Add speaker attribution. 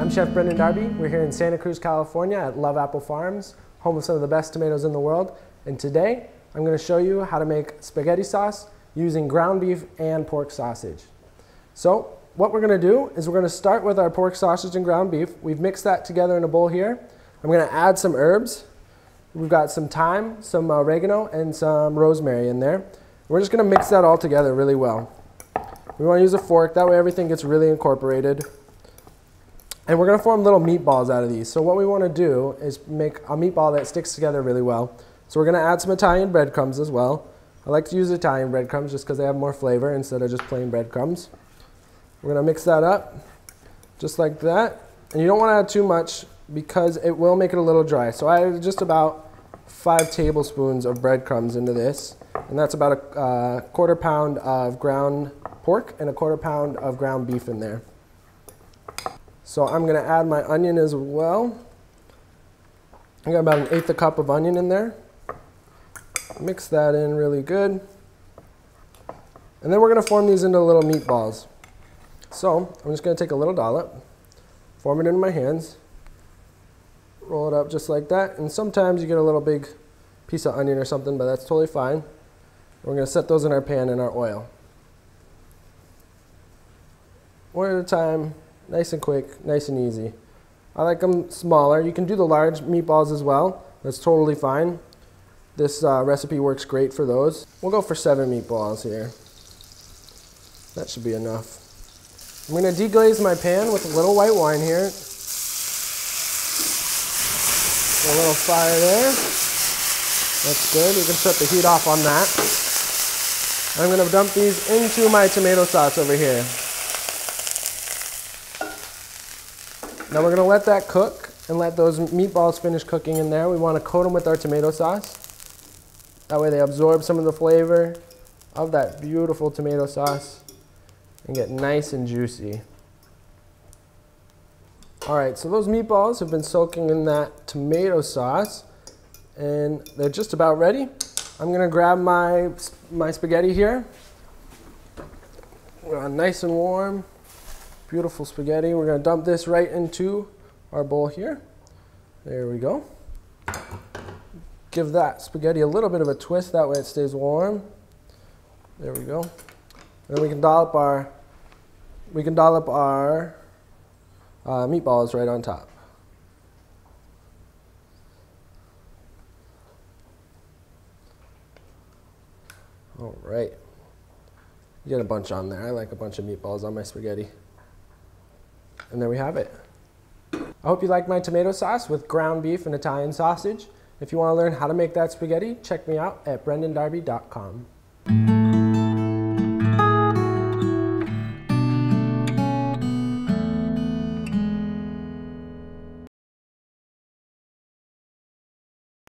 Speaker 1: I'm Chef Brenden Darby. We're here in Santa Cruz, California at Love Apple Farms, home of some of the best tomatoes in the world. And today, I'm going to show you how to make spaghetti sauce using ground beef and pork sausage. So, what we're going to do is we're going to start with our pork sausage and ground beef. We've mixed that together in a bowl here. I'm going to add some herbs. We've got some thyme, some oregano, and some rosemary in there. We're just going to mix that all together really well. We want to use a fork, that way everything gets really incorporated. And we're going to form little meatballs out of these. So what we want to do is make a meatball that sticks together really well. So we're going to add some Italian breadcrumbs as well. I like to use Italian breadcrumbs just because they have more flavor instead of just plain breadcrumbs. We're going to mix that up just like that. And you don't want to add too much because it will make it a little dry. So I added just about 5 tablespoons of breadcrumbs into this. And that's about a quarter pound of ground pork and a quarter pound of ground beef in there. So I'm going to add my onion as well. I got about 1/8 a cup of onion in there. Mix that in really good. And then we're going to form these into little meatballs. So I'm just going to take a little dollop, form it into my hands, roll it up just like that. And sometimes you get a little big piece of onion or something, but that's totally fine. We're going to set those in our pan in our oil. One at a time, nice and quick, nice and easy. I like them smaller. You can do the large meatballs as well. That's totally fine. This recipe works great for those. We'll go for 7 meatballs here. That should be enough. I'm going to deglaze my pan with a little white wine here. A little fire there. That's good. You can shut the heat off on that. I'm going to dump these into my tomato sauce over here. Now we're going to let that cook and let those meatballs finish cooking in there. We want to coat them with our tomato sauce. That way they absorb some of the flavor of that beautiful tomato sauce and get nice and juicy. Alright, so those meatballs have been soaking in that tomato sauce and they're just about ready. I'm going to grab my spaghetti here. Nice and warm. Beautiful spaghetti. We're going to dump this right into our bowl here. There we go. Give that spaghetti a little bit of a twist, that way it stays warm. There we go. And then we can dollop our meatballs right on top. All right. You get a bunch on there. I like a bunch of meatballs on my spaghetti. And there we have it. I hope you like my tomato sauce with ground beef and Italian sausage. If you want to learn how to make that spaghetti, check me out at brendendarby.com.